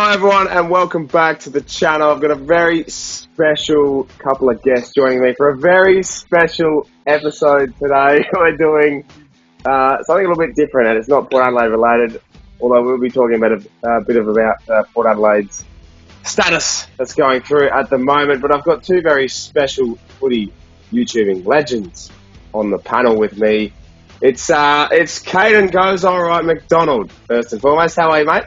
Hi everyone and welcome back to the channel. I've got a very special couple of guests joining me for a very special episode today. We're doing something a little bit different, and it's not Port Adelaide related, although we'll be talking about a bit about Port Adelaide's status that's going through at the moment. But I've got two very special footy YouTubing legends on the panel with me. It's Caden Goes Alright MacDonald, first and foremost. How are you, mate?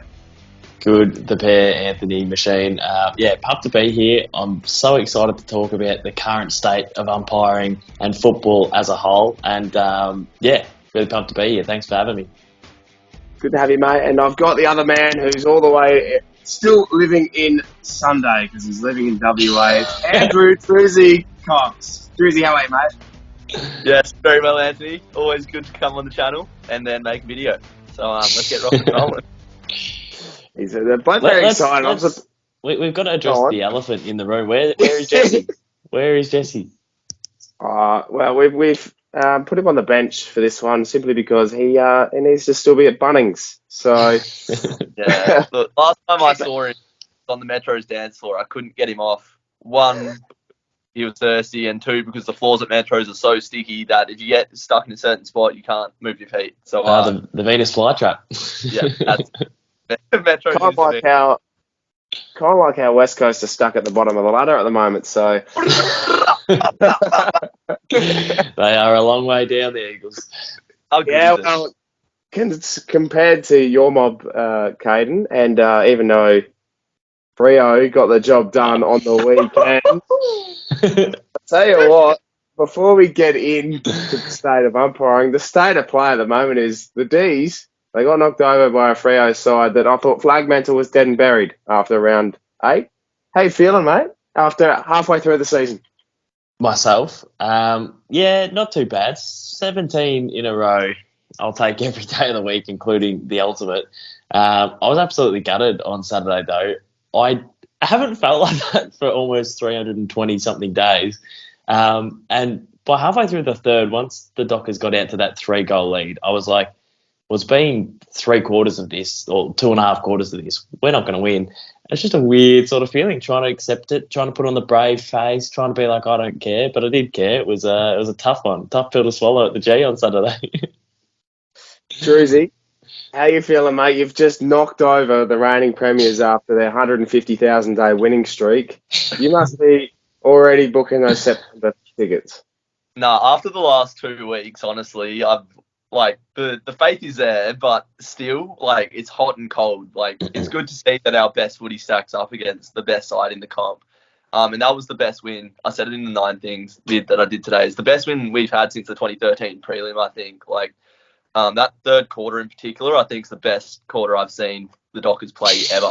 Good, the pair, Anthony, Machine. Pumped to be here. I'm so excited to talk about the current state of umpiring and football as a whole. And, really pumped to be here. Thanks for having me. Good to have you, mate. And I've got the other man who's all the way still living in Sunday because he's living in WA. It's Andrew Drewzy Cox. Drewzy, how are you, mate? Yes, very well, Anthony. Always good to come on the channel and then make a video. So let's get rock and rolling. They're both very excited. We've got to address the elephant in the room. Where is Jesse? Where is Jesse? We've put him on the bench for this one simply because he needs to still be at Bunnings. So yeah, look, last time I saw him on the Metro's dance floor, I couldn't get him off. One, he was thirsty, and two, because the floors at Metro's are so sticky that if you get stuck in a certain spot, you can't move your feet. So the Venus flytrap. Yeah, that's Metro. Kind of like how West Coast are stuck at the bottom of the ladder at the moment. So they are a long way down, the Eagles. Compared to your mob, Caden, and even though Freo got the job done on the weekend, I'll tell you what, before we get into the state of umpiring, the state of play at the moment is the D's. They got knocked over by a Freo side that I thought flag mantle was dead and buried after round 8. How you feeling, mate, after halfway through the season? Myself? Not too bad. 17 in a row. I'll take every day of the week, including the ultimate. I was absolutely gutted on Saturday, though. I haven't felt like that for almost 320-something days. And by halfway through the third, once the Dockers got out to that 3-goal lead, I was like, was being 3/4 of this or 2.5 quarters of this, we're not going to win. It's just a weird sort of feeling, trying to accept it, trying to put on the brave face, trying to be like, I don't care, but I did care. It was a tough one, tough pill to swallow at the G on Saturday. Drewzy, how you feeling, mate? You've just knocked over the reigning premiers after their 150,000-day winning streak. You must be already booking those September tickets. No, after the last 2 weeks, honestly, I've the faith is there, but still, it's hot and cold. It's good to see that our best footy stacks up against the best side in the comp. And that was the best win. I said it in the 9 things that I did today. It's the best win we've had since the 2013 prelim, I think. That third quarter in particular, I think is the best quarter I've seen the Dockers play ever.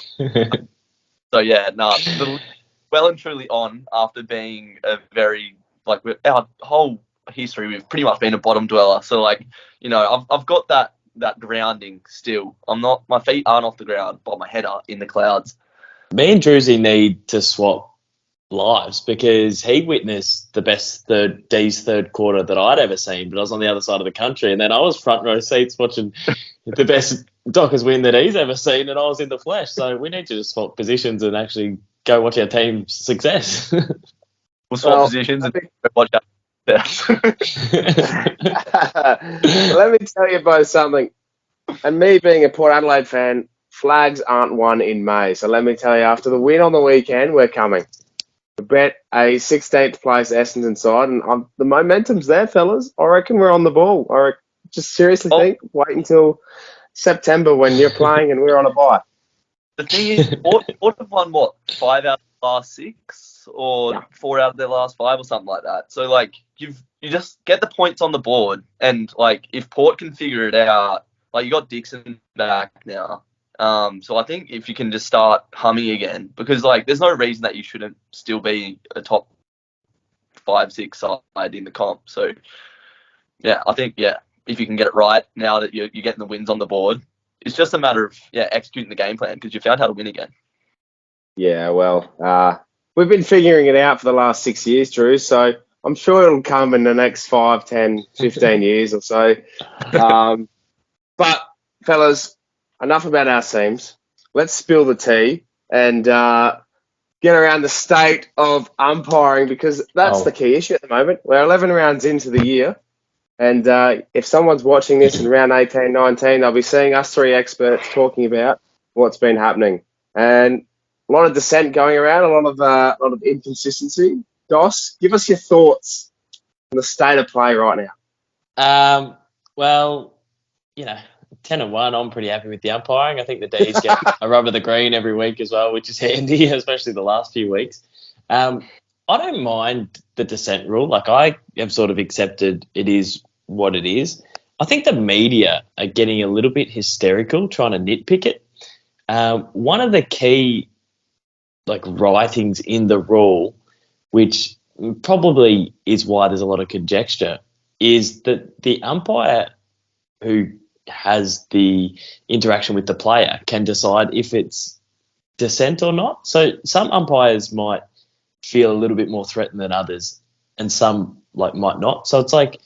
Well and truly on after being a very, our whole history, we've pretty much been a bottom dweller. So I've got that grounding still. My feet aren't off the ground, but my head are in the clouds. Me and Drewzy need to swap lives because he witnessed the best D's third quarter that I'd ever seen, but I was on the other side of the country, and then I was front row seats watching the best Dockers win that he's ever seen, and I was in the flesh. So we need to just swap positions and actually go watch our team's success. We'll swap positions and watch our Let me tell you both something. And me being a Port Adelaide fan, flags aren't won in May. So let me tell you, after the win on the weekend, we're coming. We bet a 16th place Essendon side, and the momentum's there, fellas. I reckon we're on the ball. I just seriously think, wait until September when you're playing and we're on a bye. The thing is, Port have won, 5 out of the last 6? Or 4 out of their last 5 or something like that. So, you just get the points on the board. And, if Port can figure it out, you got Dixon back now. So I think if you can just start humming again, because, there's no reason that you shouldn't still be a top 5-6 side in the comp. So, I think, if you can get it right now that you're getting the wins on the board, it's just a matter of, executing the game plan because you found how to win again. Yeah, well, we've been figuring it out for the last 6 years, Drew, so I'm sure it'll come in the next 5, 10, 15 years or so. But, fellas, enough about our teams. Let's spill the tea and get around the state of umpiring, because that's the key issue at the moment. We're 11 rounds into the year, and if someone's watching this in round 18, 19, they'll be seeing us three experts talking about what's been happening. And a lot of dissent going around, a lot of inconsistency. Dos, give us your thoughts on the state of play right now. Well, 10-1, I'm pretty happy with the umpiring. I think the D's get a rub of the green every week as well, which is handy, especially the last few weeks. I don't mind the dissent rule. Like, I have sort of accepted it is what it is. I think the media are getting a little bit hysterical trying to nitpick it. One of the key writings in the rule, which probably is why there's a lot of conjecture, is that the umpire who has the interaction with the player can decide if it's dissent or not. So some umpires might feel a little bit more threatened than others, and some might not. So it's like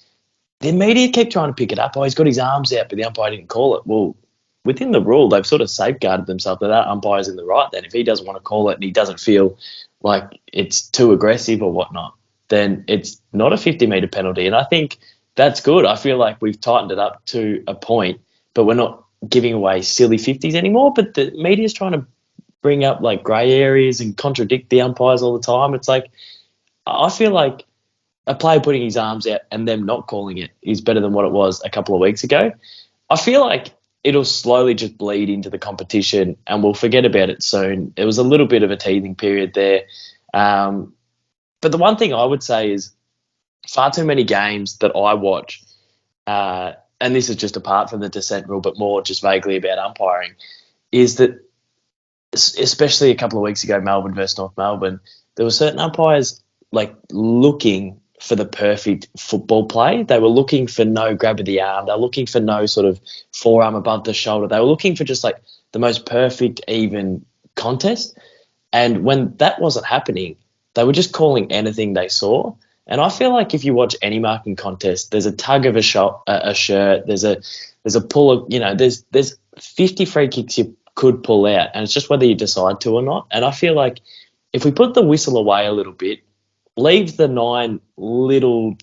the media keep trying to pick it up. Oh, he's got his arms out, but the umpire didn't call it. Well, within the rule, they've sort of safeguarded themselves that umpire's in the right. Then if he doesn't want to call it and he doesn't feel like it's too aggressive or whatnot, then it's not a 50-metre penalty. And I think that's good. I feel like we've tightened it up to a point, but we're not giving away silly 50s anymore. But the media's trying to bring up grey areas and contradict the umpires all the time. It's like, I feel like a player putting his arms out and them not calling it is better than what it was a couple of weeks ago. I feel like it'll slowly just bleed into the competition and we'll forget about it soon. It was a little bit of a teething period there. But the one thing I would say is far too many games that I watch, and this is just apart from the dissent rule, but more just vaguely about umpiring, is that especially a couple of weeks ago, Melbourne versus North Melbourne, there were certain umpires looking for the perfect football play. They were looking for no grab of the arm. They were looking for no sort of forearm above the shoulder. They were looking for just the most perfect, even contest. And when that wasn't happening, they were just calling anything they saw. And I feel like if you watch any marking contest, there's a tug of a shirt, there's a pull of, there's 50 free kicks you could pull out, and it's just whether you decide to or not. And I feel like if we put the whistle away a little bit, leave the 9 little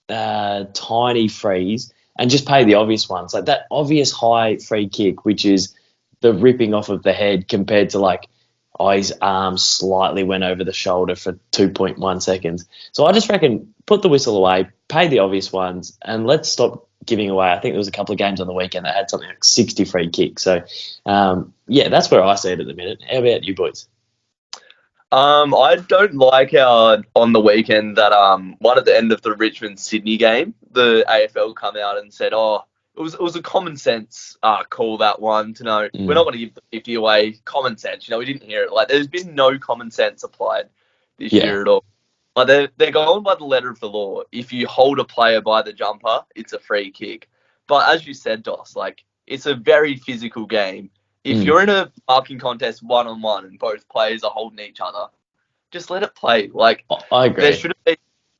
tiny frees and just pay the obvious ones, like that obvious high free kick, which is the ripping off of the head compared to his arm slightly went over the shoulder for 2.1 seconds. So I just reckon put the whistle away, pay the obvious ones, and let's stop giving away. I think there was a couple of games on the weekend that had something like 60 free kicks. So, that's where I see it at the minute. How about you boys? I don't like how on the weekend that one at the end of the Richmond-Sydney game, the AFL come out and said, it was a common sense call, that one, to know we're not going to give the 50 away. Common sense, we didn't hear it. There's been no common sense applied this year at all. They're going by the letter of the law. If you hold a player by the jumper, it's a free kick. But as you said, Dos, it's a very physical game. If you're in a marking contest 1-on-1 and both players are holding each other, just let it play. I agree.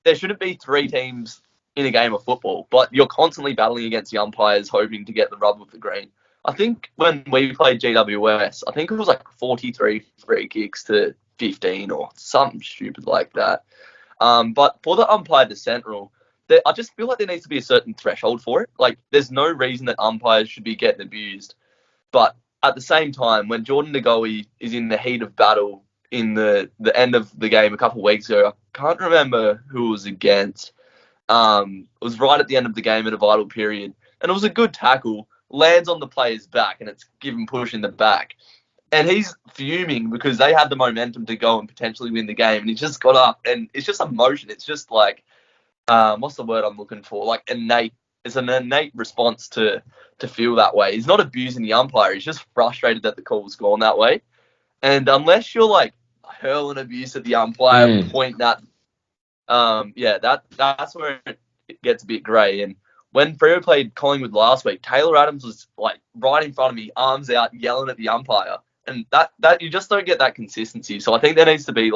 There shouldn't be 3 teams in a game of football, but you're constantly battling against the umpires, hoping to get the rub of the green. I think when we played GWS, I think it was 43 free kicks to 15 or something stupid like that. But for the umpire dissent rule, I just feel like there needs to be a certain threshold for it. There's no reason that umpires should be getting abused. But at the same time, when Jordan Ngoe is in the heat of battle in the end of the game a couple of weeks ago, I can't remember who it was against. It was right at the end of the game in a vital period. And it was a good tackle, lands on the player's back, and it's given push in the back. And he's fuming because they had the momentum to go and potentially win the game. And he just got up, and it's just emotion. It's just what's the word I'm looking for? Innate. It's an innate response to feel that way. He's not abusing the umpire. He's just frustrated that the call was gone that way. And unless you're hurling abuse at the umpire, pointing at, that's where it gets a bit grey. And when Freo played Collingwood last week, Taylor Adams was right in front of me, arms out, yelling at the umpire. And that you just don't get that consistency. So I think there needs to be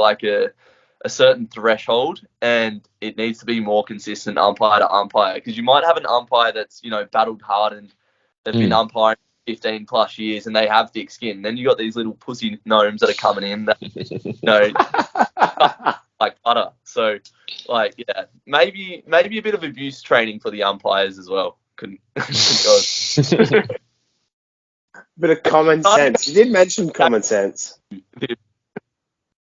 a certain threshold, and it needs to be more consistent umpire to umpire, because you might have an umpire that's battled hard and they've been umpiring 15 plus years and they have thick skin. Then you got these little pussy gnomes that are coming in that, like butter. So, like, yeah, maybe a bit of abuse training for the umpires as well. Couldn't go. Bit of common sense. You did mention common sense.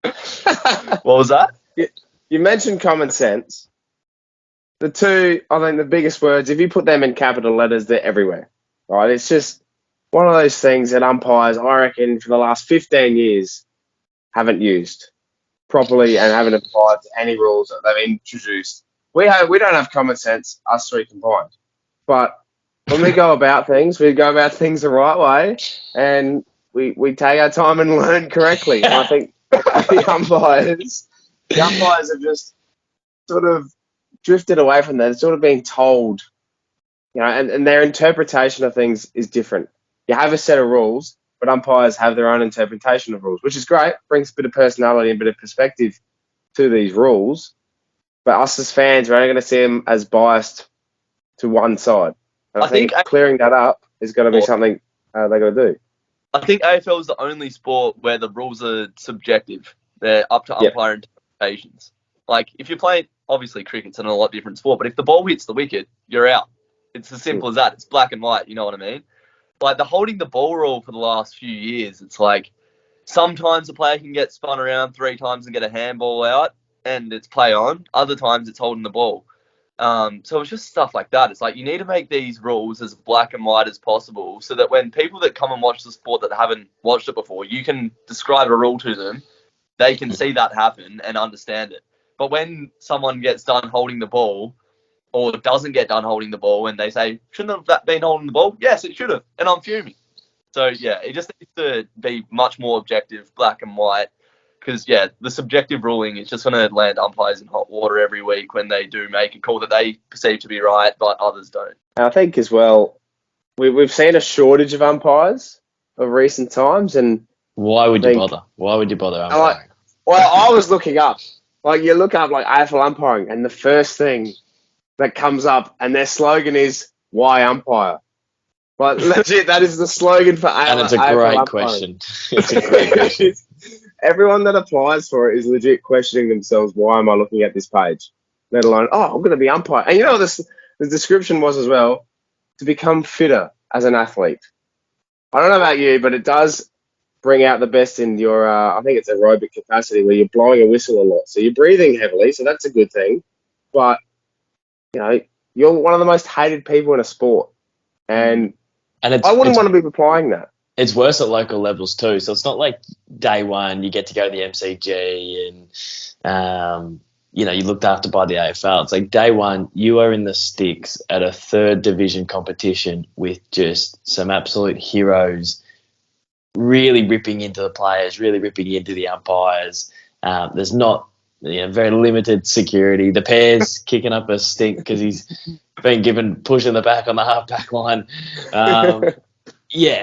What was that? You mentioned common sense. The two, I think the biggest words, if you put them in capital letters, they're everywhere. Right? It's just one of those things that umpires, I reckon, for the last 15 years haven't used properly and haven't applied to any rules that they've introduced. We don't have common sense, us three combined. But when we go about things, we go about things the right way and we take our time and learn correctly. And I think the umpires have just sort of drifted away from that. They're sort of being told, and their interpretation of things is different. You have a set of rules, but umpires have their own interpretation of rules, which is great. Brings a bit of personality and a bit of perspective to these rules. But us as fans, we're only going to see them as biased to one side. And I think clearing that up is going to be something they're going to do. I think AFL is the only sport where the rules are subjective. They're up to umpire interpretations. Like, if you're playing, obviously cricket's a lot different sport, but if the ball hits the wicket, you're out. It's as simple as that. It's black and white, you know what I mean? Like, the holding the ball rule for the last few years, it's like sometimes a player can get spun around 3 times and get a handball out and it's play on. Other times it's holding the ball. So it's just stuff like that. It's like you need to make these rules as black and white as possible so that when people that come and watch the sport that haven't watched it before, you can describe a rule to them, they can see that happen and understand it. But when someone gets done holding the ball or doesn't get done holding the ball and they say, shouldn't that been holding the ball? Yes, it should have. And I'm fuming. So, yeah, it just needs to be much more objective, black and white. Because, the subjective ruling is just going to land umpires in hot water every week when they do make a call that they perceive to be right, but others don't. And I think as well, we've seen a shortage of umpires of recent times. And why would you bother? Why would you bother umpiring? I was looking up. Like, you look up, like, AFL umpiring, and the first thing that comes up, and their slogan is, why umpire? Like, legit, that is the slogan for AFL. And it's a great question. It's a great question. Everyone that applies for it is legit questioning themselves, why am I looking at this page? Let alone, I'm going to be umpire. And you know what the description was as well? To become fitter as an athlete. I don't know about you, but it does bring out the best in your, I think it's aerobic capacity, where you're blowing a whistle a lot. So you're breathing heavily, so that's a good thing. But, you're one of the most hated people in a sport. And I wouldn't want to be applying that. It's worse at local levels too. So it's not like day one you get to go to the MCG and, you're looked after by the AFL. It's like day one you are in the sticks at a 3rd division competition with just some absolute heroes really ripping into the players, really ripping into the umpires. There's not very limited security. The pair's kicking up a stink because he's been given push in the back on the half-back line.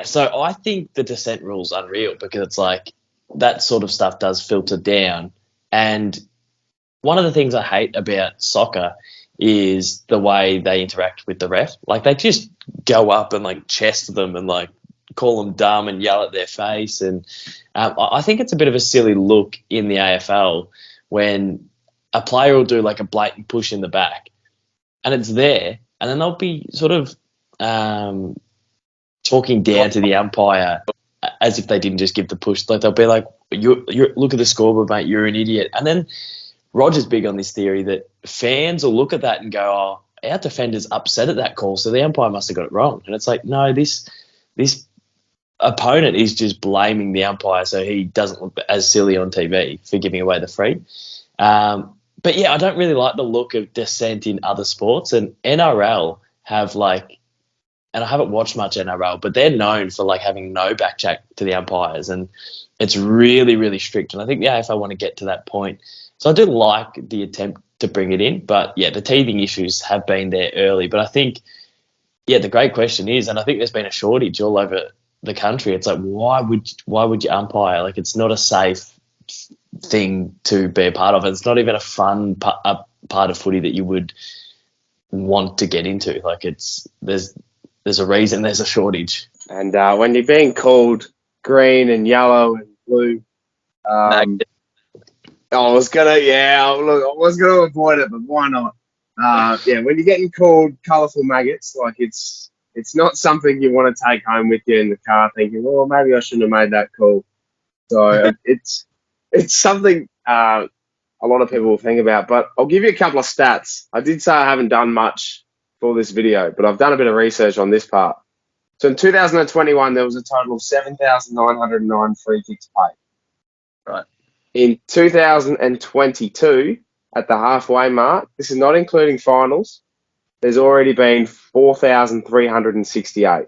So I think the dissent rule's unreal because it's like that sort of stuff does filter down. And one of the things I hate about soccer is the way they interact with the ref. Like, they just go up and, like, chest them and, like, call them dumb and yell at their face. And I think it's a bit of a silly look in the AFL when a player will do, like, a blatant push in the back and it's there, and then they'll be sort of talking down to the umpire as if they didn't just give the push. Like, they'll be like, you look at the scoreboard, mate, you're an idiot. And then Roger's big on this theory that fans will look at that and go, our defender's upset at that call, so the umpire must have got it wrong. And it's like, no, this opponent is just blaming the umpire so he doesn't look as silly on TV for giving away the free. But, I don't really like the look of dissent in other sports. And NRL have, like, and I haven't watched much NRL, but they're known for, like, having no backchat to the umpires, and it's really, really strict. And I think the AFL want to get to that point. So I do like the attempt to bring it in, but the teething issues have been there early. But I think, the great question is, and I think there's been a shortage all over the country. It's like, why would you umpire? Like, it's not a safe thing to be a part of. It's not even a fun part of footy that you would want to get into. Like, there's a reason there's a shortage. And when you're being called green and yellow and blue, I was gonna avoid it, but why not? When you're getting called colourful maggots, like it's not something you want to take home with you in the car, thinking, "Well, maybe I shouldn't have made that call." So it's something a lot of people will think about. But I'll give you a couple of stats. I did say I haven't done much for this video, but I've done a bit of research on this part. So in 2021, there was a total of 7,909 free kicks played. Right. In 2022, at the halfway mark, this is not including finals, there's already been 4,368.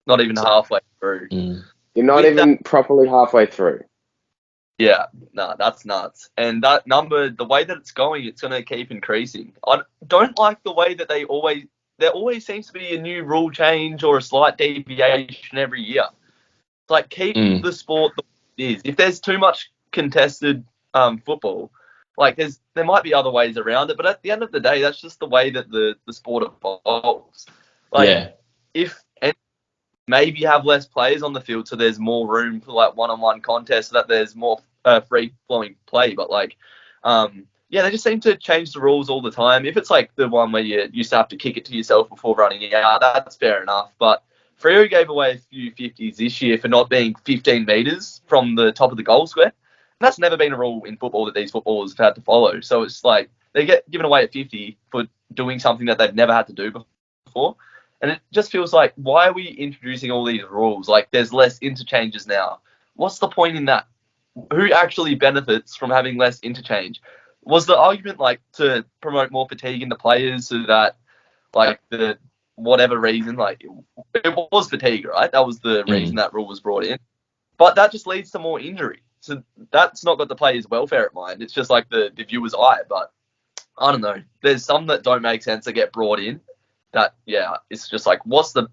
Not even halfway through. You're not even properly halfway through. Yeah, no, that's nuts. And that number, the way that it's going, it's going to keep increasing. I don't like the way that there always seems to be a new rule change or a slight deviation every year. It's like, keep the sport the way it is. If there's too much contested football, like there might be other ways around it, but at the end of the day, that's just the way that the sport evolves. If maybe have less players on the field so there's more room for like one-on-one contests so that there's more free-flowing play. But they just seem to change the rules all the time. If it's like the one where you used to have to kick it to yourself before running out, that's fair enough. But Freo gave away a few 50s this year for not being 15 metres from the top of the goal square. And that's never been a rule in football that these footballers have had to follow. So it's like they get given away at 50 for doing something that they've never had to do before. And it just feels like, why are we introducing all these rules? Like, there's less interchanges now. What's the point in that? Who actually benefits from having less interchange? Was the argument, like, to promote more fatigue in the players so that, like, the whatever reason, like, it was fatigue, right? That was the reason that rule was brought in. But that just leads to more injury. So that's not got the players' welfare at mind. It's just like the viewer's eye. But I don't know. There's some that don't make sense that get brought in. That, it's just like, what's the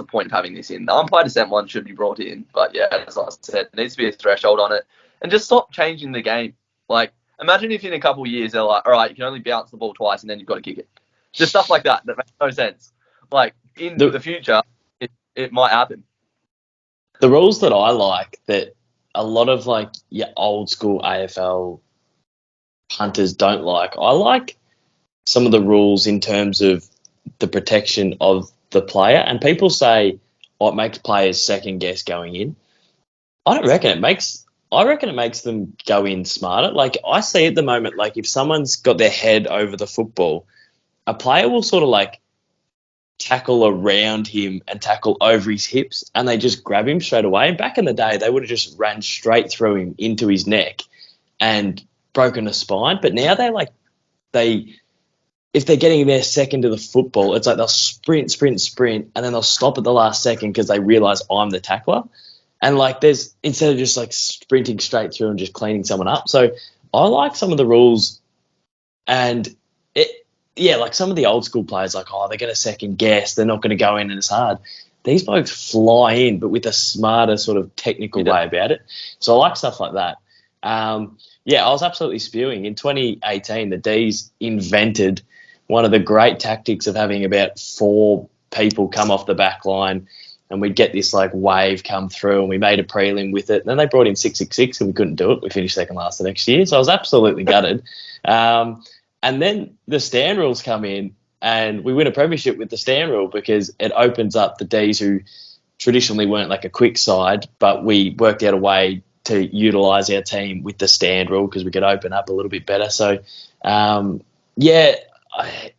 point of having this in? The umpire dissent one should be brought in, but as I said, there needs to be a threshold on it, and just stop changing the game. Like, imagine if in a couple of years they're like, all right, you can only bounce the ball twice and then you've got to kick it. Just stuff like that makes no sense. Like, in the future, it might happen. The rules that I like, that a lot of like your old school AFL punters don't like, I like some of the rules in terms of the protection of the player. And people say, it makes players second guess going in. I don't reckon it makes. I reckon it makes them go in smarter. Like, I see at the moment, like, if someone's got their head over the football, a player will sort of like tackle around him and tackle over his hips, and they just grab him straight away. And back in the day, they would have just ran straight through him into his neck and broken a spine. But now if they're getting their second to the football, it's like they'll sprint, and then they'll stop at the last second because they realise I'm the tackler. And like, instead of just like sprinting straight through and just cleaning someone up. So I like some of the rules, and like some of the old school players, like, they're going to second guess, they're not going to go in and it's hard. These blokes fly in, but with a smarter sort of technical way about it. So I like stuff like that. I was absolutely spewing. In 2018, the D's invented one of the great tactics of having about 4 people come off the back line, and we'd get this like wave come through, and we made a prelim with it. And then they brought in 666 and we couldn't do it. We finished second last the next year. So I was absolutely gutted. And then the stand rules come in, and we win a premiership with the stand rule because it opens up the D's, who traditionally weren't like a quick side, but we worked out a way to utilise our team with the stand rule because we could open up a little bit better. So, it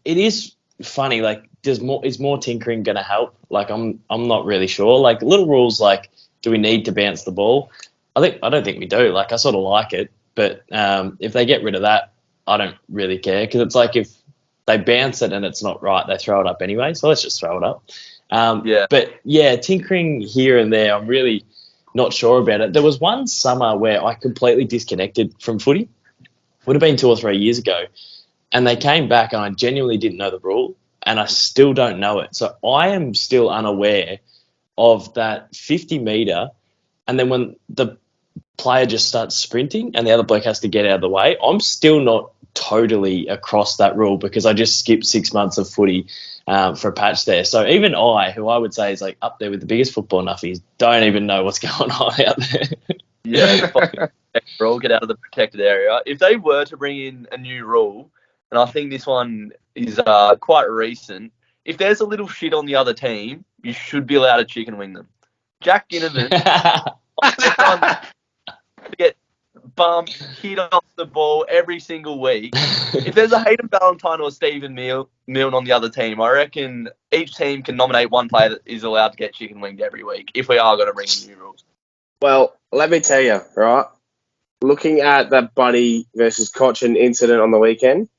is funny. Like, is more tinkering going to help? Like, I'm not really sure. Like, little rules like, do we need to bounce the ball? I don't think we do. Like, I sort of like it, but if they get rid of that, I don't really care, because it's like, if they bounce it and it's not right, they throw it up anyway. So let's just throw it up. But tinkering here and there, I'm really not sure about it. There was one summer where I completely disconnected from footy. Would have been 2 or 3 years ago. And they came back, and I genuinely didn't know the rule, and I still don't know it. So I am still unaware of that 50 metre, and then when the player just starts sprinting and the other bloke has to get out of the way, I'm still not totally across that rule because I just skipped 6 months of footy for a patch there. So even I, who I would say is like up there with the biggest football nuffies, don't even know what's going on out there. Yeah, rule, get out of the protected area. If they were to bring in a new rule, and I think this one is quite recent, if there's a little shit on the other team, you should be allowed to chicken wing them. Jack Ginnivan get bumped, hit off the ball every single week. If there's a Hayden Valentine or Stephen Milne on the other team, I reckon each team can nominate one player that is allowed to get chicken winged every week if we are going to bring in new rules. Well, let me tell you, right? Looking at that Buddy versus Cochin incident on the weekend,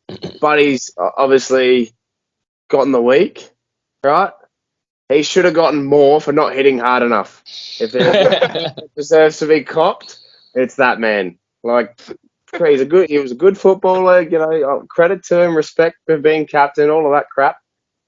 Buddy's obviously gotten the week, right? He should have gotten more for not hitting hard enough. If it deserves to be copped, it's that man. Like, he was a good footballer, you know, credit to him, respect for being captain, all of that crap.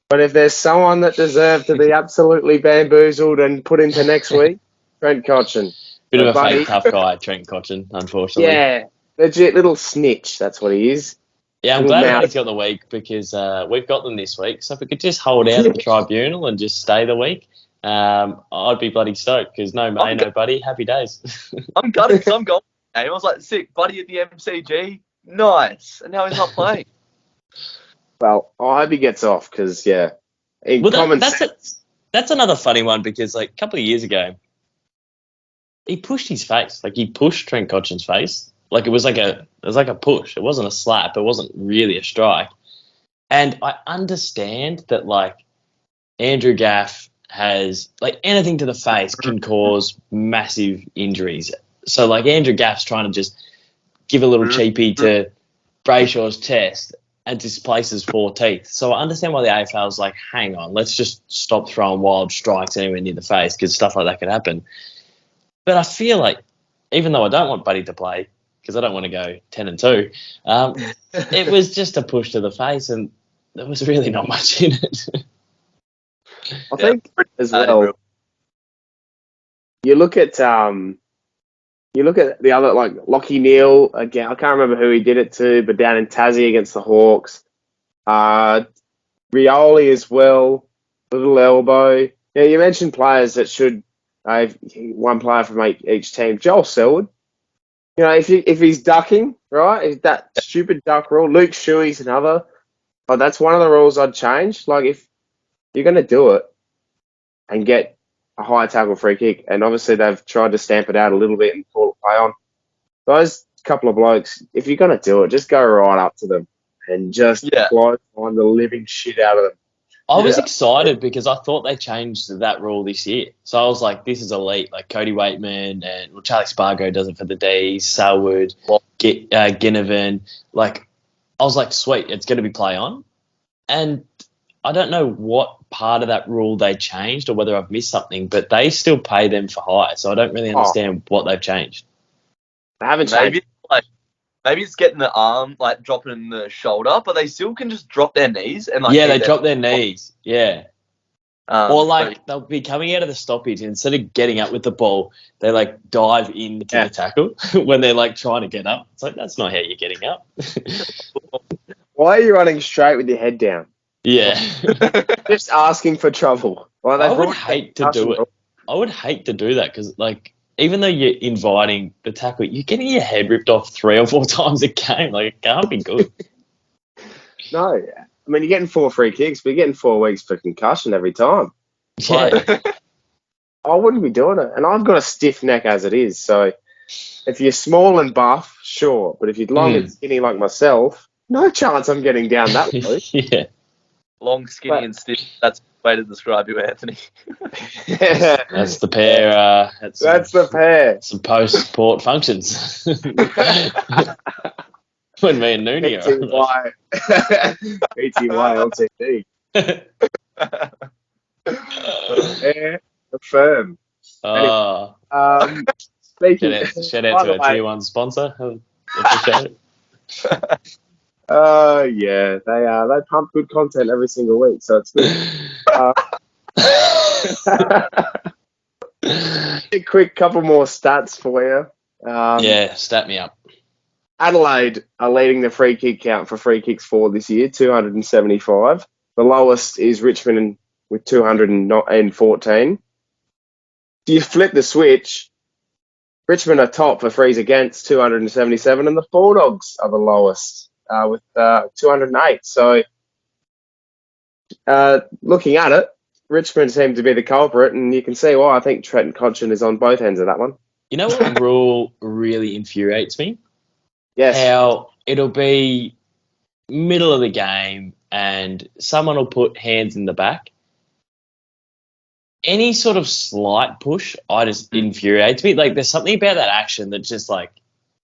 But if there's someone that deserved to be absolutely bamboozled and put into next week, Trent Cochin. Bit of a fake tough guy, Trent Cochin, unfortunately. Yeah, legit little snitch, that's what he is. Yeah, I'm glad he's got the week because we've got them this week. So if we could just hold out at the tribunal and just stay the week, I'd be bloody stoked because no Buddy, happy days. I'm gutted because I'm going. I was like, sick, Buddy at the MCG, nice. And now he's not playing. Well, I hope he gets off because, yeah. That's another funny one because, like, a couple of years ago, he pushed his face. Like, he pushed Trent Cochin's face. Like, it was like a push. It wasn't a slap. It wasn't really a strike. And I understand that, like, Andrew Gaff has, like, anything to the face can cause massive injuries. So, like, Andrew Gaff's trying to just give a little cheapie to Brayshaw's chest and displaces 4 teeth. So I understand why the AFL's like, hang on, let's just stop throwing wild strikes anywhere near the face because stuff like that could happen. But I feel like, even though I don't want Buddy to play, because I don't want to go 10-2, it was just a push to the face and there was really not much in it. I think as well, you look at the other, like Lockie Neal again. I can't remember who he did it to, but down in Tassie against the Hawks, Rioli as well, little elbow. Yeah, you mentioned players that should have one player from each team. Joel Selwood, you know, if he's ducking, right, if that stupid duck rule. Luke Shuey's another. But that's one of the rules I'd change. Like, if you're going to do it and get a high tackle free kick, and obviously they've tried to stamp it out a little bit and call it play on. Those couple of blokes, if you're going to do it, just go right up to them and just close on the living shit out of them. I was excited because I thought they changed that rule this year. So I was like, this is elite. Like Cody Waitman and Charlie Spargo does it for the D's, Selwood, Ginnivan. Like, I was like, sweet, it's going to be play on. And I don't know what part of that rule they changed or whether I've missed something, but they still pay them for high. So I don't really understand what they've changed. They haven't changed. Maybe it's getting the arm, like dropping in the shoulder, but they still can just drop their knees and like. Yeah, they drop their knees. Yeah. Or like they'll be coming out of the stoppage and instead of getting up with the ball, they like dive into the tackle when they're like trying to get up. It's like, that's not how you're getting up. Why are you running straight with your head down? Yeah. Just asking for trouble. Well, I would hate to do it. I would hate to do that because, like, even though you're inviting the tackle, you're getting your head ripped off 3 or 4 times a game. Like, it can't be good. No. I mean, you're getting 4 free kicks, but you're getting 4 weeks for concussion every time. Yeah. Like, I wouldn't be doing it. And I've got a stiff neck as it is. So if you're small and buff, sure. But if you're long and skinny like myself, no chance I'm getting down that low. Yeah. Long, skinny, and stiff. That's the way to describe you, Anthony. That's the pair. That's the pair. Some post-sport functions. When me and Nooney are. PTY LTD. Yeah, firm. Oh. Anyway, speaking. Shout out to our Tier 1 sponsor. Appreciate it. Yeah, they pump good content every single week, so it's good. A quick couple more stats for you. Yeah, stat me up. Adelaide are leading the free kick count for free kicks for this year, 275. The lowest is Richmond with 214. Do you flip the switch? Richmond are top for frees against, 277, and the Bulldogs are the lowest with 208. So, looking at it, Richmond seem to be the culprit, and you can see why. I think Trent Cotchin is on both ends of that one. You know what rule really infuriates me? Yes. How it'll be middle of the game and someone will put hands in the back. Any sort of slight push, I just infuriates me. Like, there's something about that action that just like,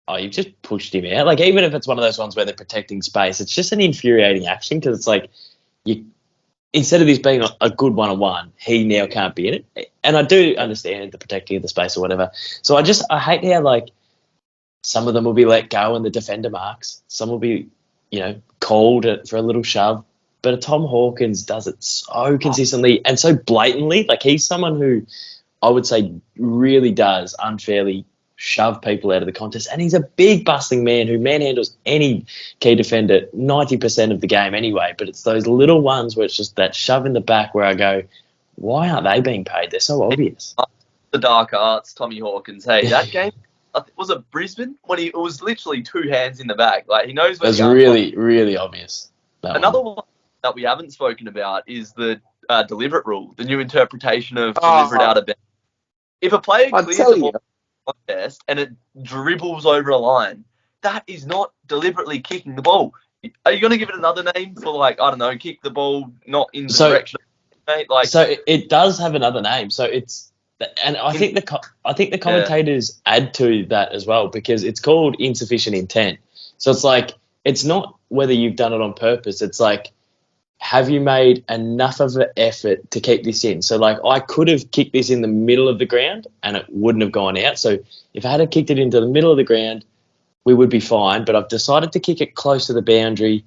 oh, you've just pushed him out. Like, even if it's one of those ones where they're protecting space, it's just an infuriating action because it's like, instead of this being a good one-on-one, he now can't be in it. And I do understand the protecting of the space or whatever. So I hate how, like, some of them will be let go and the defender marks. Some will be, called for a little shove. But Tom Hawkins does it so consistently and so blatantly. Like, he's someone who I would say really does unfairly shove people out of the contest. And he's a big busting man who manhandles any key defender 90% of the game anyway. But it's those little ones where it's just that shove in the back where I go, why aren't they being paid? They're so obvious. The dark arts, Tommy Hawkins. Hey, that game, was it Brisbane? When it was literally two hands in the back. Like, he knows where it's really, really obvious. Another one that we haven't spoken about is the deliberate rule, the new interpretation of deliberate out of bounds. If a player clears the ball contest and it dribbles over a line, that is not deliberately kicking the ball. Are you going to give it another name for, like, I don't know, kick the ball not in the direction of mate? Like, so it does have another name. So it's, and I think the commentators add to that as well because it's called insufficient intent. So it's like, it's not whether you've done it on purpose. It's like, have you made enough of an effort to keep this in? So, like, I could have kicked this in the middle of the ground and it wouldn't have gone out. So if I had kicked it into the middle of the ground, we would be fine. But I've decided to kick it close to the boundary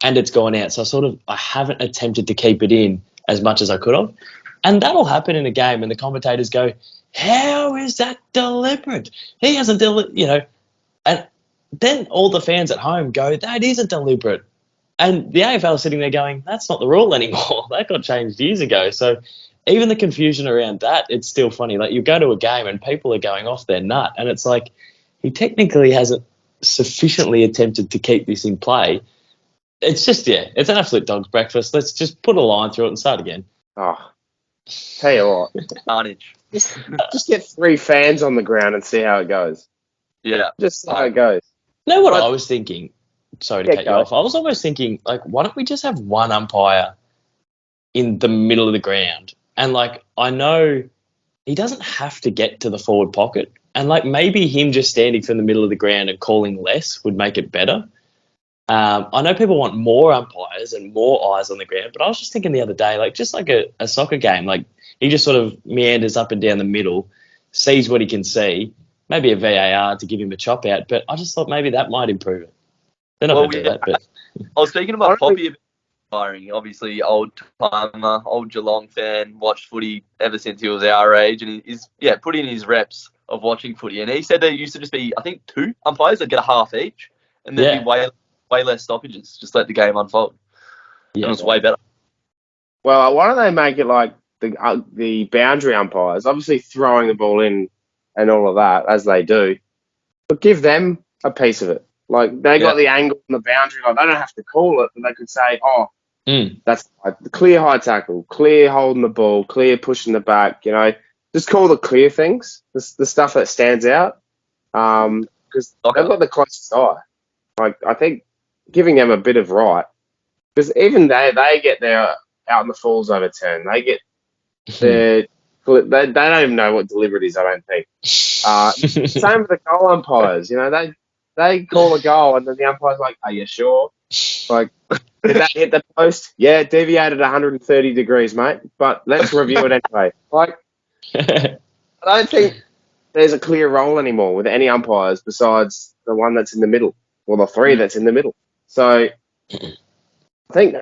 and it's gone out. So I haven't attempted to keep it in as much as I could have. And that'll happen in a game and the commentators go, how is that deliberate? He hasn't and then all the fans at home go, that isn't deliberate. And the AFL is sitting there going, that's not the rule anymore. That got changed years ago. So even the confusion around that, it's still funny. Like, you go to a game and people are going off their nut. And it's like, he technically hasn't sufficiently attempted to keep this in play. It's just, it's an absolute dog's breakfast. Let's just put a line through it and start again. Oh, tell you what. Carnage. Just get 3 fans on the ground and see how it goes. Yeah. Just see how it goes. You know what I was thinking? Sorry to cut you off. I was almost thinking, like, why don't we just have one umpire in the middle of the ground? And, like, I know he doesn't have to get to the forward pocket. And, like, maybe him just standing from the middle of the ground and calling less would make it better. I know people want more umpires and more eyes on the ground, but I was just thinking the other day, like, just like a soccer game, like, he just sort of meanders up and down the middle, sees what he can see, maybe a VAR to give him a chop out, but I just thought maybe that might improve it. They're not going to do that, but... I was speaking about Poppy inspiring, obviously old timer, old Geelong fan, watched footy ever since he was our age, and he's put in his reps of watching footy. And he said there used to just be, I think, 2 umpires that get a half each, and there'd be way less stoppages. Just let the game unfold. Yeah, it was way better. Well, why don't they make it like the boundary umpires, obviously throwing the ball in and all of that as they do, but give them a piece of it. Like, they got the angle on the boundary. Like, they don't have to call it, but they could say, that's like the clear high tackle, clear holding the ball, clear pushing the back, just call the clear things, the stuff that stands out, because they've got the closest eye. Like, I think giving them a bit of right, because even they get their out in the falls overturned. They get their, they don't even know what deliberate is, I don't think. Same with the goal umpires, they call a goal and then the umpire's like, are you sure? Like, did that hit the post? Yeah, it deviated 130 degrees, mate, but let's review it anyway. Like, I don't think there's a clear role anymore with any umpires besides the one that's in the middle, or the 3 that's in the middle. So I think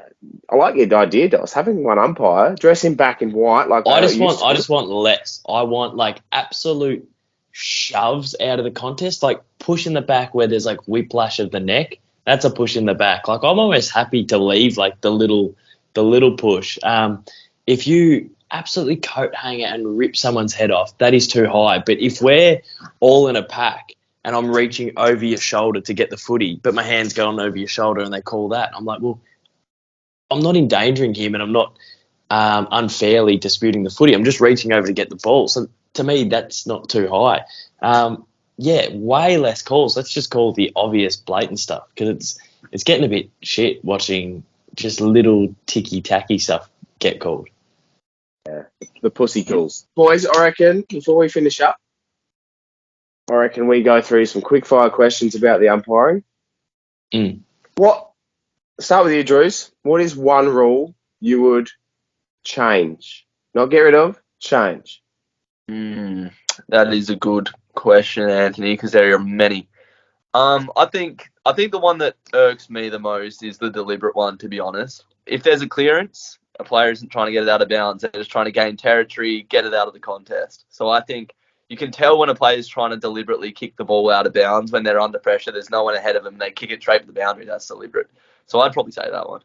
I like your idea, Dos, having one umpire, dress him back in white. Like, I just want less. I want, like, absolute shoves out of the contest, like push in the back where there's like whiplash of the neck. That's a push in the back. Like I'm almost happy to leave like the little push. If you absolutely coat hanger and rip someone's head off, that is too high. But if we're all in a pack and I'm reaching over your shoulder to get the footy, but my hand's going over your shoulder and they call that, I'm like, well, I'm not endangering him and I'm not unfairly disputing the footy. I'm just reaching over to get the ball. So to me, that's not too high. Way less calls. Let's just call the obvious blatant stuff because it's getting a bit shit watching just little ticky-tacky stuff get called. Yeah, the pussy calls. Boys, I reckon, before we finish up, I reckon we go through some quick-fire questions about the umpiring. Start with you, Drews. What is one rule you would change? Not get rid of, change. That is a good question, Anthony, because there are many. I think the one that irks me the most is the deliberate one, to be honest. If there's a clearance, a player isn't trying to get it out of bounds. They're just trying to gain territory, get it out of the contest. So I think you can tell when a player is trying to deliberately kick the ball out of bounds when they're under pressure. There's no one ahead of them. They kick it straight to the boundary. That's deliberate. So I'd probably say that one.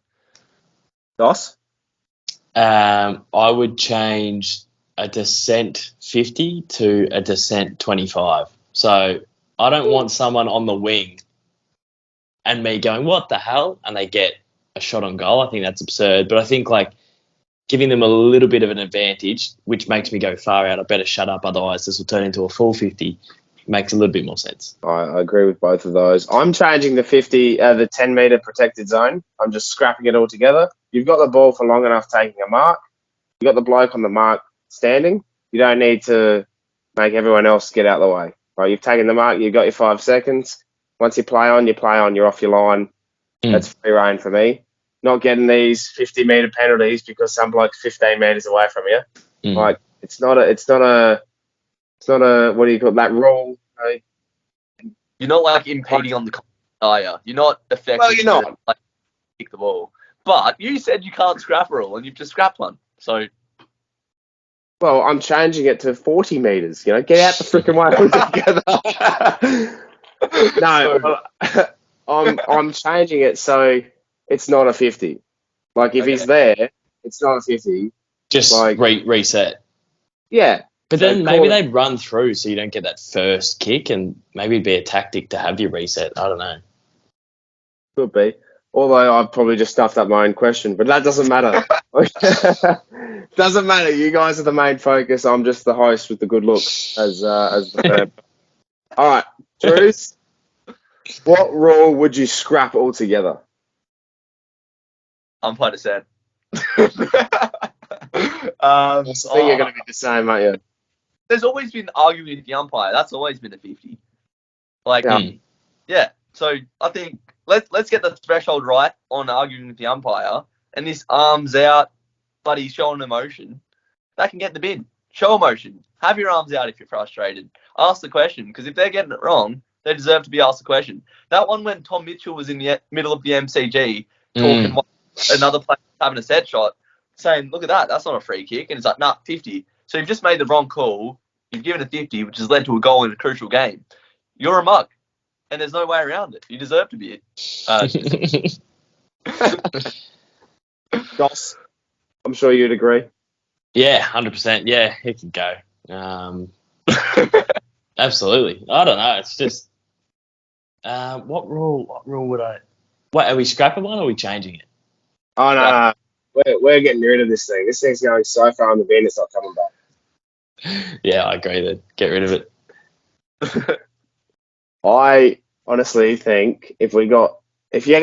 Dos? I would change a descent 50 to a descent 25. So I don't want someone on the wing and me going, what the hell? And they get a shot on goal. I think that's absurd. But I think like giving them a little bit of an advantage, which makes me go far out. I better shut up. Otherwise this will turn into a full 50. Makes a little bit more sense. I agree with both of those. I'm changing the 10-metre protected zone. I'm just scrapping it all together. You've got the ball for long enough taking a mark. You've got the bloke on the mark standing. You don't need to make everyone else get out of the way. Right? You've taken the mark. You've got your 5 seconds. Once you play on. You're off your line. That's free reign for me. Not getting these 50-metre penalties because some bloke's 15 metres away from you. Like it's not a what do you call it, that rule? Right? You're not like impeding on the contest, are you? You're not affecting. Well, you're not. Like, kick the ball. But you said you can't scrap a rule, and you've just scrapped one. So. Well, I'm changing it to 40 metres. Get out the freaking way altogether. No, I'm changing it so it's not a 50. Like if he's there, it's not a 50. Just like reset. Yeah. But then maybe they'd run through so you don't get that first kick, and maybe it'd be a tactic to have you reset. I don't know. Could be. Although I've probably just stuffed up my own question, but that doesn't matter. Doesn't matter. You guys are the main focus. I'm just the host with the good looks as the fan. All right, Drews, what rule would you scrap altogether? Umpire dissent. I think you're going to be the same, aren't you? There's always been arguing with the umpire. That's always been a 50. Yeah. So I think let's get the threshold right on arguing with the umpire. And this arms out, but he's showing emotion. That can get in the bin. Show emotion. Have your arms out if you're frustrated. Ask the question, because if they're getting it wrong, they deserve to be asked the question. That one when Tom Mitchell was in the middle of the MCG talking another player having a set shot, saying, look at that, that's not a free kick. And it's like, nah, 50. So you've just made the wrong call. You've given a 50, which has led to a goal in a crucial game. You're a mug. And there's no way around it. You deserve to be it. Goss, I'm sure you'd agree. Yeah, 100%. Yeah, it can go. Absolutely. I don't know. It's just what rule would I? What, are we scrapping one or are we changing it? Oh no. We're getting rid of this thing. This thing's going so far in the bin, it's not coming back. Yeah, I agree. Then get rid of it. I honestly think if you're going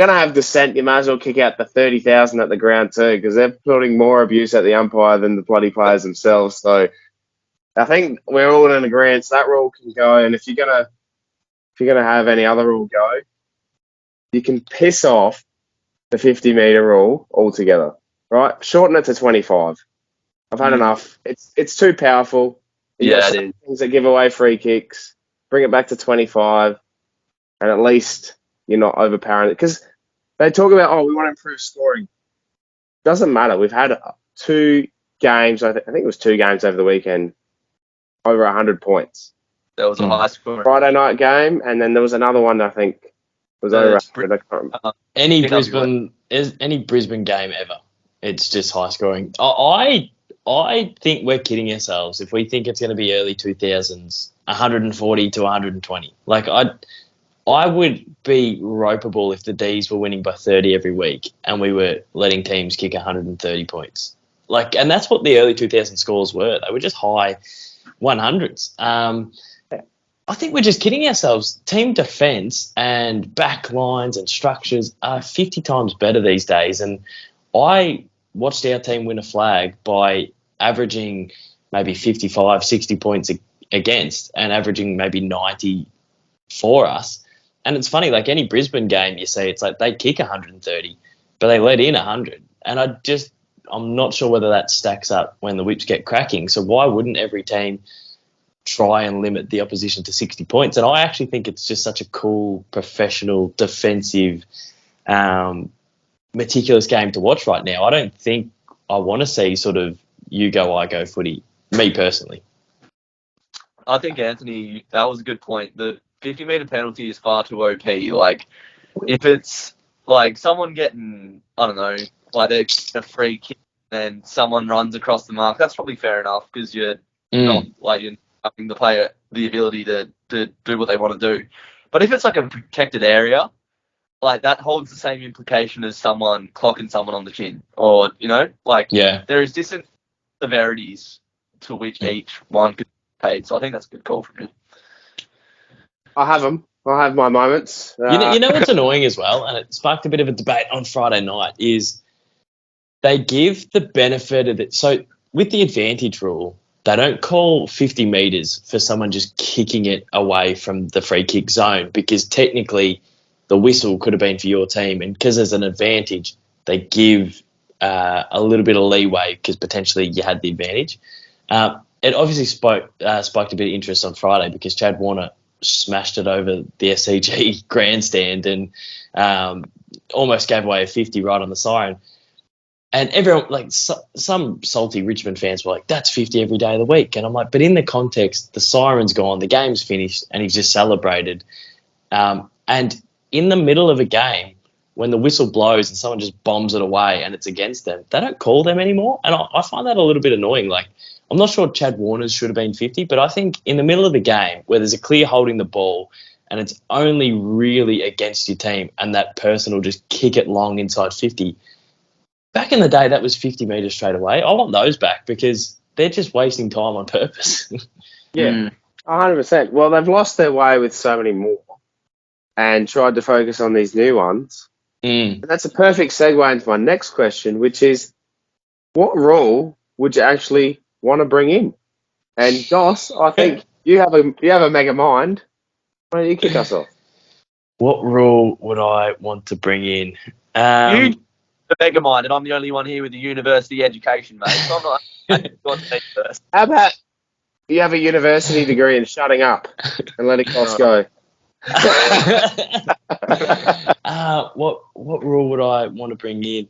to have dissent, you might as well kick out the 30,000 at the ground too, because they're putting more abuse at the umpire than the bloody players themselves. So I think we're all in agreement. That rule can go, and if you're gonna have any other rule go, you can piss off the 50-metre rule altogether. Right? Shorten it to 25. I've had enough. It's too powerful. It is. Things that give away free kicks. Bring it back to 25, and at least you're not overpowering it. Because they talk about, we want to improve scoring. Doesn't matter. We've had 2 games. I think it was 2 games over the weekend, over 100 points. There was a high score. Friday night game, and then there was another one I think was overrated. I can't remember. Any Brisbane game ever, it's just high scoring. I think we're kidding ourselves if we think it's going to be early 2000s, 140 to 120. Like I would be ropeable if the D's were winning by 30 every week and we were letting teams kick 130 points. Like, and that's what the early 2000 scores were. They were just high 100s. I think we're just kidding ourselves. Team defence and back lines and structures are 50 times better these days. And I watched our team win a flag by averaging maybe 55, 60 points against and averaging maybe 90 for us. And it's funny, like any Brisbane game you see, it's like they kick 130, but they let in 100. And I'm not sure whether that stacks up when the whips get cracking. So why wouldn't every team try and limit the opposition to 60 points? And I actually think it's just such a cool, professional, defensive, meticulous game to watch right now. I don't think I want to see sort of you go, I go footy, me personally. I think, Anthony, that was a good point. The 50-metre penalty is far too OP. Like, if it's like someone getting, I don't know, like they're getting a free kick and someone runs across the mark, that's probably fair enough because you're not like you're giving the player the ability to do what they want to do. But if it's like a protected area, like that holds the same implication as someone clocking someone on the chin, or there is different severities to which each one could be paid. So I think that's a good call from you. I have them. I have my moments. You know what's annoying as well, and it sparked a bit of a debate on Friday night, is they give the benefit of it. So with the advantage rule, they don't call 50 metres for someone just kicking it away from the free kick zone because technically the whistle could have been for your team. And because there's an advantage, they give a little bit of leeway because potentially you had the advantage. It obviously sparked a bit of interest on Friday because Chad Warner smashed it over the SCG grandstand and almost gave away a 50 right on the siren. And everyone, like some salty Richmond fans were like, that's 50 every day of the week. And I'm like, but in the context, the siren's gone, the game's finished, and he's just celebrated. And in the middle of a game, when the whistle blows and someone just bombs it away and it's against them, they don't call them anymore. And I find that a little bit annoying. Like, I'm not sure Chad Warner's should have been 50, but I think in the middle of the game where there's a clear holding the ball and it's only really against your team and that person will just kick it long inside 50, back in the day, that was 50 metres straight away. I want those back because they're just wasting time on purpose. Yeah, 100%. Well, they've lost their way with so many more and tried to focus on these new ones. And that's a perfect segue into my next question, which is, what rule would you actually want to bring in? And Doss, I think you have a mega mind. Why don't you kick us off? What rule would I want to bring in? You the mega mind, and I'm the only one here with a university education, mate. So I'm not got to take first. How about you have a university degree in shutting up and letting Doss go? What rule would I want to bring in?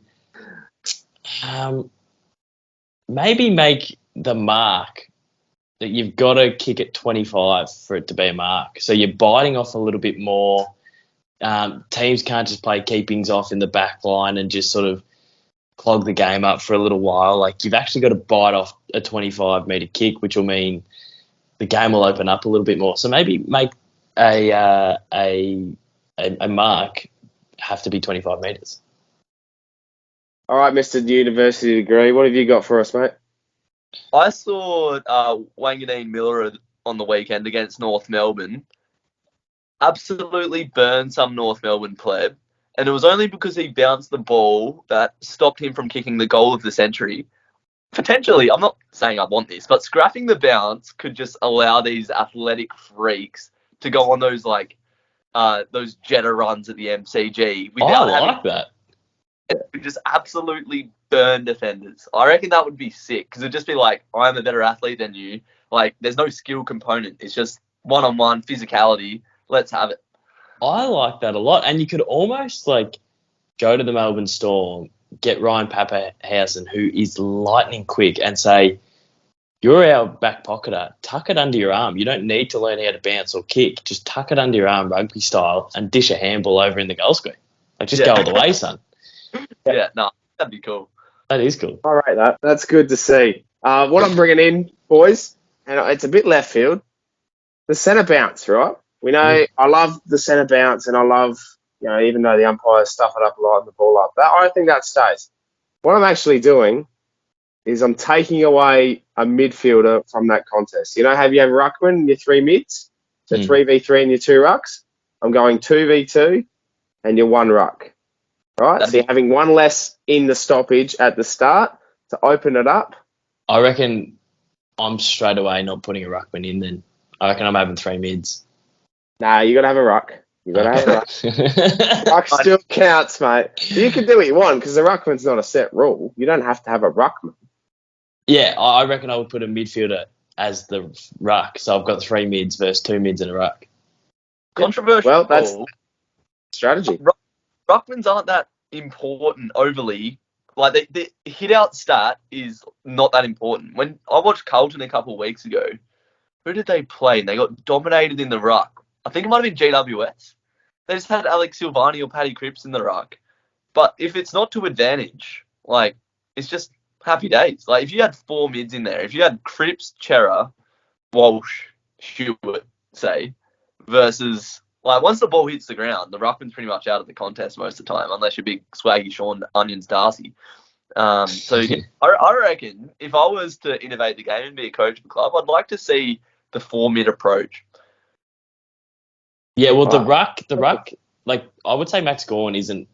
Maybe make the mark that you've got to kick at 25 for it to be a mark. So you're biting off a little bit more. Teams can't just play keepings off in the back line and just sort of clog the game up for a little while. Like, you've actually got to bite off a 25-metre kick, which will mean the game will open up a little bit more. So maybe make a mark have to be 25 metres. All right, Mr. University degree, what have you got for us, mate? I saw Wanganeen Miller on the weekend against North Melbourne absolutely burn some North Melbourne pleb, and it was only because he bounced the ball that stopped him from kicking the goal of the century. Potentially, I'm not saying I want this, but scrapping the bounce could just allow these athletic freaks to go on those those Jetta runs at the MCG without that. Just absolutely burn defenders. I reckon that would be sick because it'd just be like, I'm a better athlete than you. Like, there's no skill component. It's just one-on-one physicality. Let's have it. I like that a lot. And you could almost go to the Melbourne Storm, get Ryan Pappenhausen, who is lightning quick, and say, you're our back pocketer. Tuck it under your arm. You don't need to learn how to bounce or kick. Just tuck it under your arm, rugby style, and dish a handball over in the goal square. Like, just go all the way, son. Yeah, no, that'd be cool. That is cool. All right, that's good to see. What I'm bringing in, boys, and it's a bit left field, the centre bounce, right? We know I love the centre bounce, and I love, even though the umpires stuff it up a lot and the ball up, I think that stays. What I'm actually doing is I'm taking away a midfielder from that contest. Have you have ruckman and your 3 mids? So 3v3 and your 2 rucks. I'm going 2v2 and your 1 ruck. Right? So you're having 1 less in the stoppage at the start to open it up. I reckon I'm straight away not putting a ruckman in then. I reckon I'm having 3 mids. Nah, you got to have a ruck. You got to have a ruck. Ruck still counts, mate. You can do what you want because the ruckman's not a set rule. You don't have to have a ruckman. Yeah, I reckon I would put a midfielder as the ruck. So I've got 3 mids versus 2 mids and a ruck. Controversial. Well, that's strategy. Ruckmans aren't that important overly. Like, the hit-out stat is not that important. When I watched Carlton a couple of weeks ago, who did they play? And they got dominated in the ruck. I think it might have been GWS. They just had Alex Silvani or Paddy Cripps in the ruck. But if it's not to advantage, like, it's just happy days. Like, if you had 4 mids in there, if you had Cripps, Chera, Walsh, Stewart, say, versus, like, once the ball hits the ground, the ruckman's pretty much out of the contest most of the time, unless you're big swaggy Sean Onions Darcy. So I reckon if I was to innovate the game and be a coach of a club, I'd like to see the 4 mid approach. Yeah, well, the ruck, like, I would say Max Gawn isn't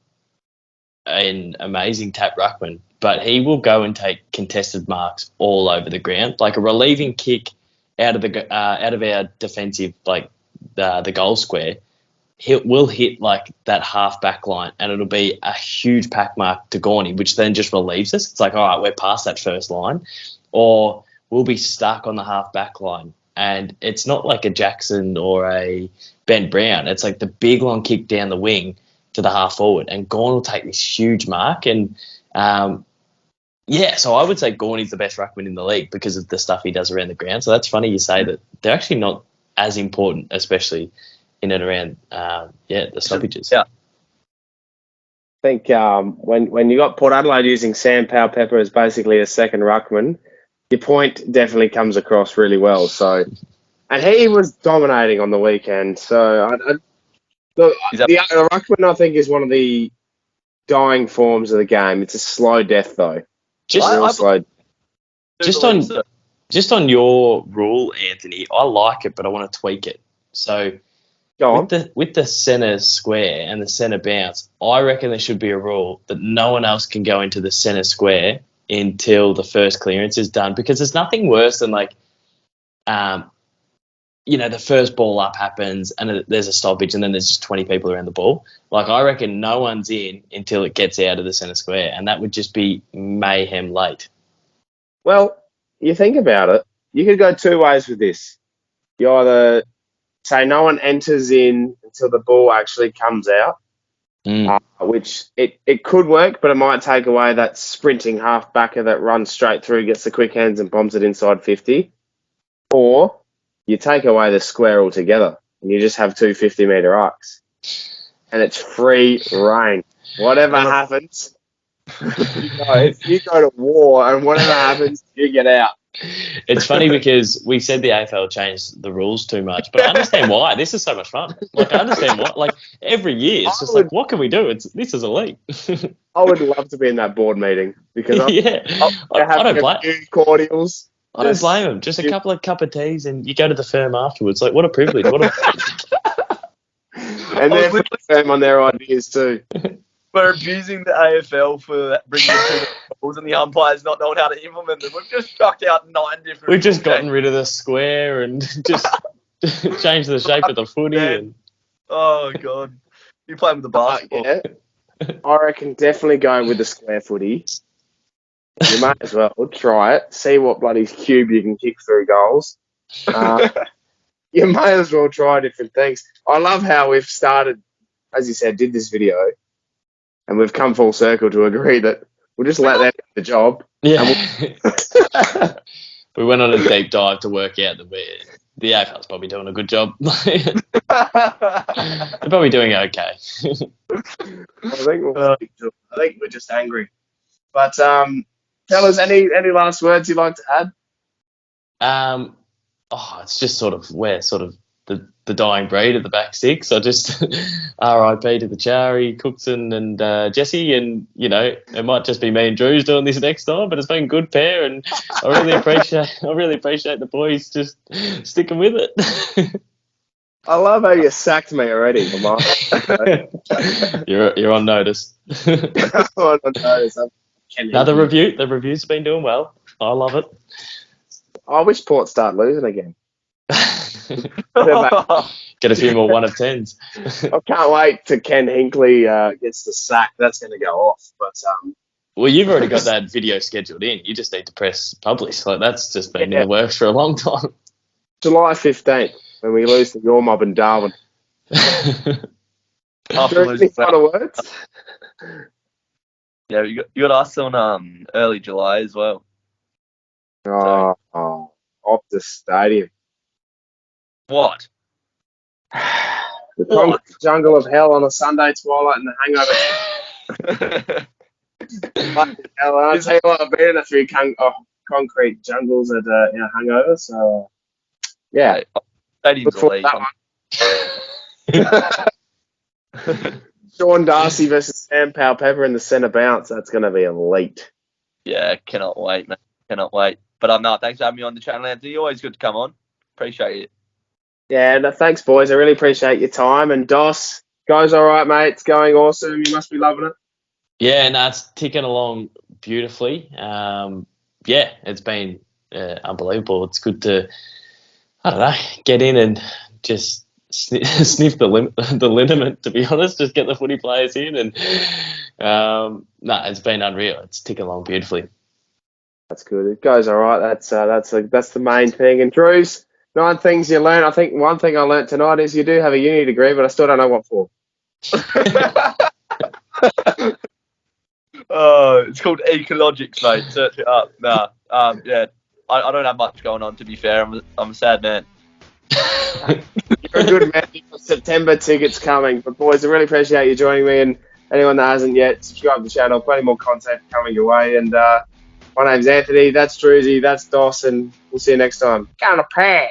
an amazing tap ruckman, but he will go and take contested marks all over the ground. Like a relieving kick out of our defensive, like the goal square, will hit like that half back line, and it'll be a huge pack mark to Gorney, which then just relieves us. It's like, all right, we're past that first line, or we'll be stuck on the half back line. And it's not like a Jackson or a Ben Brown. It's like the big long kick down the wing to the half forward, and Gawn will take this huge mark. And so I would say Gorney's the best ruckman in the league because of the stuff he does around the ground. So that's funny you say that. They're actually not as important, especially in and around the stoppages. Yeah. I think when you got Port Adelaide using Sam Powell-Pepper as basically a second ruckman, your point definitely comes across really well. So, and he was dominating on the weekend. So the ruckman, I think, is one of the dying forms of the game. It's a slow death, though. Just on your rule, Anthony, I like it, but I want to tweak it. So with the centre square and the centre bounce, I reckon there should be a rule that no one else can go into the centre square until the first clearance is done, because there's nothing worse than like, the first ball up happens and there's a stoppage and then there's just 20 people around the ball. Like, I reckon no one's in until it gets out of the centre square, and that would just be mayhem late. Well, you think about it, you could go 2 ways with this. You either say no one enters in until the ball actually comes out, which it could work, but it might take away that sprinting half-backer that runs straight through, gets the quick hands and bombs it inside 50. Or you take away the square altogether and you just have 2 50-metre arcs. And it's free reign. Whatever happens, you go to war, and whatever happens, you get out. It's funny because we said the AFL changed the rules too much, but I understand why. This is so much fun. Like, I understand why. Like, every year, it's just like, what can we do? This is elite. I would love to be in that board meeting because I don't blame a few cordials. I don't blame him. Just a couple of cup of teas, and you go to the firm afterwards. Like, what a privilege! And they're putting the firm on their ideas too. We're abusing the AFL for bringing in rules and the umpires not knowing how to implement them. We've just chucked out 9 different. We've just gotten rid of the square and just changed the shape of the footy. And... Oh God, you playing with the basketball? Yeah. I reckon definitely go with the square footy. You might as well try it. See what bloody cube you can kick through goals. You may as well try different things. I love how we've started, as you said, did this video, and we've come full circle to agree that we'll just let them do the job. Yeah. we went on a deep dive to work out that the AFL's probably doing a good job. They're probably doing okay. I think we're just angry. But fellas, any last words you'd like to add? It's just we're the dying breed of the back six. I just RIP to the Chari, Cookson, and Jesse, and it might just be me and Drews doing this next time, but it's been a good pair, and I really appreciate the boys just sticking with it. I love how you sacked me already, Lamar. You're on notice. I'm on notice. The review's been doing well. I love it. I wish Port start losing again. Get a few more 1 of 10s. I can't wait till Ken Hinkley gets the sack. That's going to go off. But well, you've already got that video scheduled in. You just need to press publish. Like that's just been in the works for a long time. July 15th, when we lose to your mob in Darwin. Any final words? Yeah, you got us on early July as well. Off the stadium. What? The concrete jungle of hell on a Sunday twilight and the hangover. I'll tell you what, I've been in a few concrete jungles at hangover, so yeah. Stadium's elite. Sean Darcy versus Sam Powell-Pepper in the centre bounce. That's going to be elite. Yeah, cannot wait, man. Cannot wait. But no, thanks for having me on the channel, Anthony. Always good to come on. Appreciate it. Yeah, thanks, boys. I really appreciate your time. And Dos, goes all right, mate. It's going awesome. You must be loving it. Yeah, it's ticking along beautifully. It's been unbelievable. It's good to, I don't know, get in and just sniff the liniment, to be honest. Just get the footy players in. And, it's been unreal. It's ticking along beautifully. That's good. It goes all right. That's the main thing. And Drews, 9 things you learn. I think one thing I learnt tonight is you do have a uni degree, but I still don't know what for. It's called Ecologics, mate. Search it up. I don't have much going on, to be fair. I'm a sad man. You're a good man. September tickets coming. But boys, I really appreciate you joining me, and anyone that hasn't yet, subscribe to the channel. Plenty more content coming your way. And my name's Anthony. That's Drewzy. That's Dawson. We'll see you next time. Count a pair.